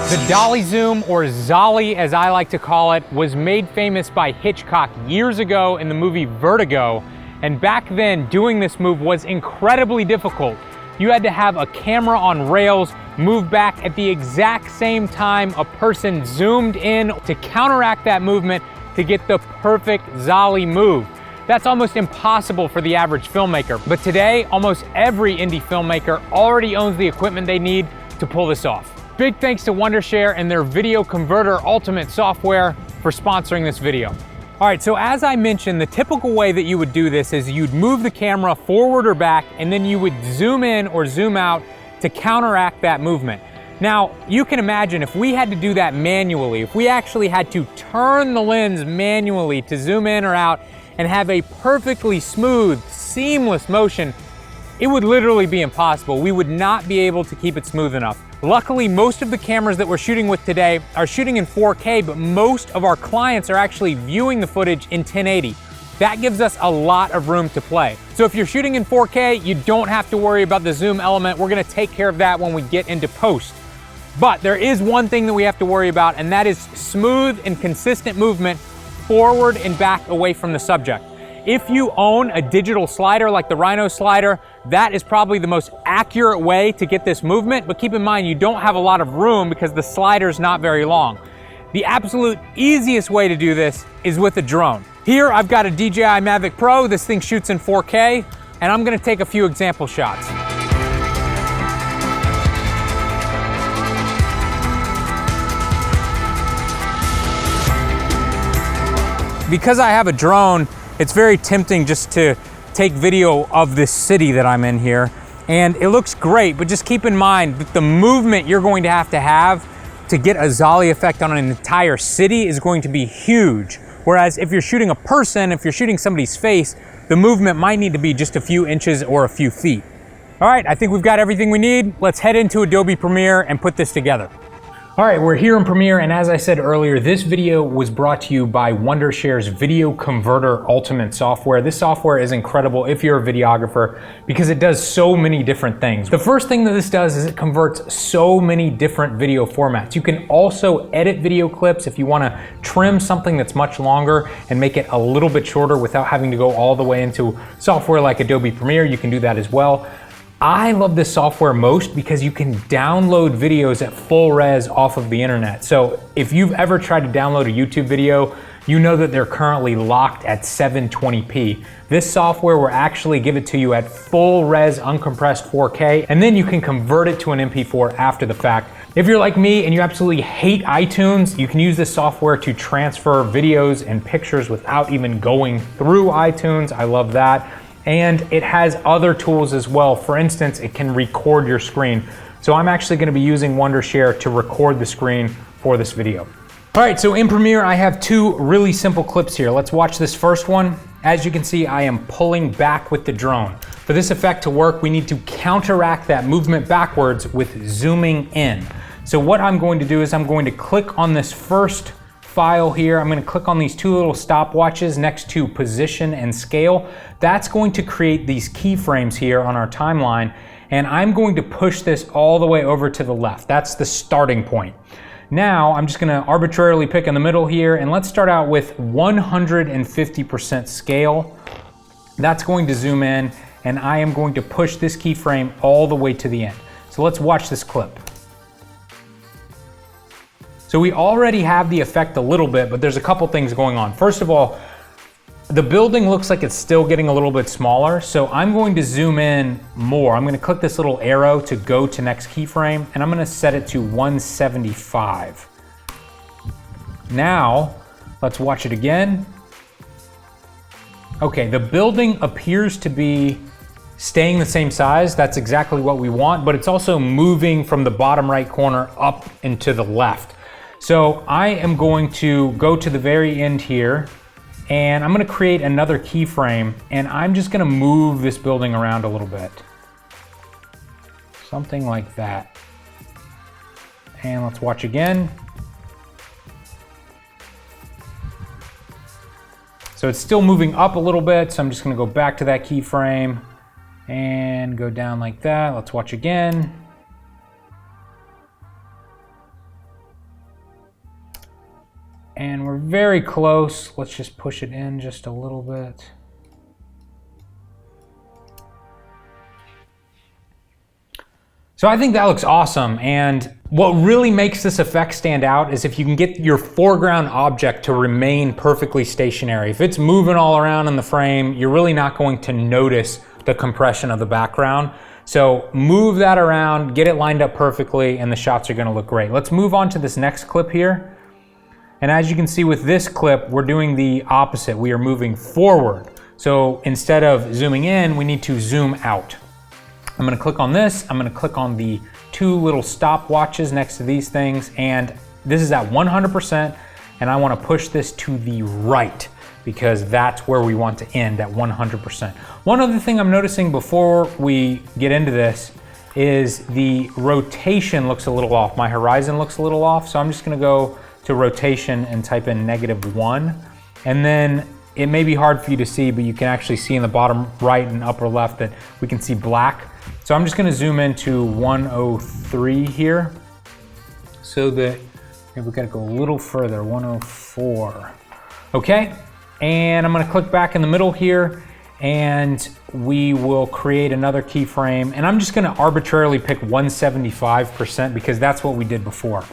The Dolly zoom, or Zolly as I like to call it, was made famous by Hitchcock years ago in the movie Vertigo. And back then, doing this move was incredibly difficult. You had to have a camera on rails move back at the exact same time a person zoomed in to counteract that movement to get the perfect Zolly move. That's almost impossible for the average filmmaker. But today, almost every indie filmmaker already owns the equipment they need to pull this off. Big thanks to Wondershare and their Uniconverter Ultimate software for sponsoring this video. All right, so as I mentioned, the typical way that you would do this is you'd move the camera forward or back, and then you would zoom in or zoom out to counteract that movement. Now, you can imagine if we had to do that manually, if we actually had to turn the lens manually to zoom in or out and have a perfectly smooth, seamless motion, it would literally be impossible. We would not be able to keep it smooth enough. Luckily, most of the cameras that we're shooting with today are shooting in 4K, but most of our clients are actually viewing the footage in 1080. That gives us a lot of room to play. So if you're shooting in 4K, you don't have to worry about the zoom element. We're gonna take care of that when we get into post. But there is one thing that we have to worry about, and that is smooth and consistent movement forward and back away from the subject. If you own a digital slider like the Rhino slider, that is probably the most accurate way to get this movement, but keep in mind you don't have a lot of room because the slider's not very long. The absolute easiest way to do this is with a drone. Here I've got a DJI Mavic Pro. This thing shoots in 4K, and I'm gonna take a few example shots. Because I have a drone, it's very tempting just to take video of this city that I'm in here, and it looks great, but just keep in mind that the movement you're going to have to get a Zolly effect on an entire city is going to be huge. Whereas if you're shooting a person, if you're shooting somebody's face, the movement might need to be just a few inches or a few feet. All right, I think we've got everything we need. Let's head into Adobe Premiere and put this together. All right, we're here in Premiere, and as I said earlier, this video was brought to you by Wondershare's Uniconverter Ultimate software. This software is incredible if you're a videographer because it does so many different things. The first thing that this does is it converts so many different video formats. You can also edit video clips if you want to trim something that's much longer and make it a little bit shorter without having to go all the way into software like Adobe Premiere. You can do that as well. I love this software most because you can download videos at full res off of the internet. So if you've ever tried to download a YouTube video, you know that they're currently locked at 720p. This software will actually give it to you at full res uncompressed 4K, and then you can convert it to an MP4 after the fact. If you're like me and you absolutely hate iTunes, you can use this software to transfer videos and pictures without even going through iTunes. I love that. And it has other tools as well. For instance, it can record your screen. So I'm actually going to be using Wondershare to record the screen for this video. All right, so in Premiere, I have two really simple clips here. Let's watch this first one. As you can see, I am pulling back with the drone. For this effect to work, we need to counteract that movement backwards with zooming in. So what I'm going to do is I'm going to click on this first file here. I'm going to click on these two little stopwatches next to position and scale. That's going to create these keyframes here on our timeline, and I'm going to push this all the way over to the left. That's the starting point. Now I'm just going to arbitrarily pick in the middle here, and let's start out with 150% scale. That's going to zoom in, and I am going to push this keyframe all the way to the end. So let's watch this clip. So we already have the effect a little bit, but there's a couple things going on. First of all, the building looks like it's still getting a little bit smaller, so I'm going to zoom in more. I'm going to click this little arrow to go to next keyframe, and I'm going to set it to 175. Now, let's watch it again. Okay, the building appears to be staying the same size. That's exactly what we want, but it's also moving from the bottom right corner up into the left. So I am going to go to the very end here, and I'm gonna create another keyframe, and I'm just gonna move this building around a little bit. Something like that. And let's watch again. So it's still moving up a little bit, so I'm just gonna go back to that keyframe and go down like that. Let's watch again. And we're very close. Let's just push it in just a little bit. So I think that looks awesome, and what really makes this effect stand out is if you can get your foreground object to remain perfectly stationary. If it's moving all around in the frame, you're really not going to notice the compression of the background. So move that around, get it lined up perfectly, and the shots are gonna look great. Let's move on to this next clip here. And as you can see with this clip, we're doing the opposite. We are moving forward. So instead of zooming in, we need to zoom out. I'm gonna click on this. I'm gonna click on the two little stopwatches next to these things, and this is at 100%, and I wanna push this to the right because that's where we want to end, at 100%. One other thing I'm noticing before we get into this is the rotation looks a little off. My horizon looks a little off, so I'm just gonna go to rotation and type in -1, and then it may be hard for you to see, but you can actually see in the bottom right and upper left that we can see black. So I'm just gonna zoom into 103 here, so that we gotta go a little further, 104. Okay, and I'm gonna click back in the middle here, and we will create another keyframe, and I'm just gonna arbitrarily pick 175% because that's what we did before.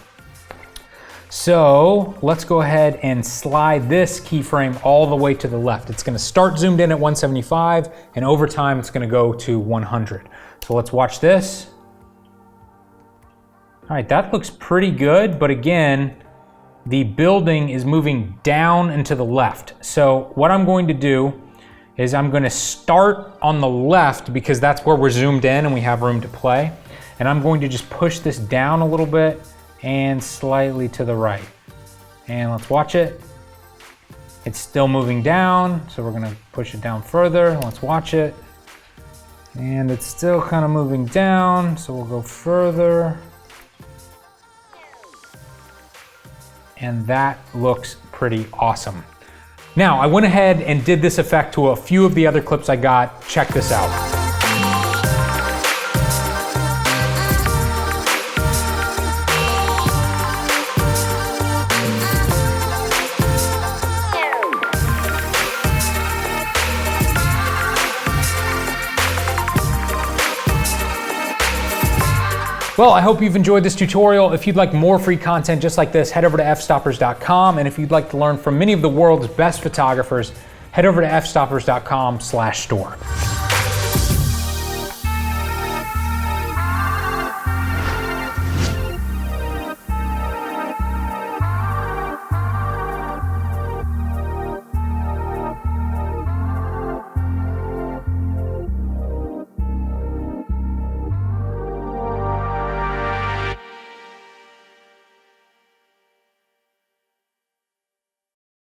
So let's go ahead and slide this keyframe all the way to the left. It's gonna start zoomed in at 175, and over time it's gonna go to 100. So let's watch this. All right, that looks pretty good, but again, the building is moving down and to the left. So what I'm going to do is I'm gonna start on the left because that's where we're zoomed in and we have room to play. And I'm going to just push this down a little bit and slightly to the right. And let's watch it. It's still moving down, so we're gonna push it down further. Let's watch it. And it's still kind of moving down, so we'll go further. And that looks pretty awesome. Now, I went ahead and did this effect to a few of the other clips I got. Check this out. Well, I hope you've enjoyed this tutorial. If you'd like more free content just like this, head over to fstoppers.com. And if you'd like to learn from many of the world's best photographers, head over to fstoppers.com/store.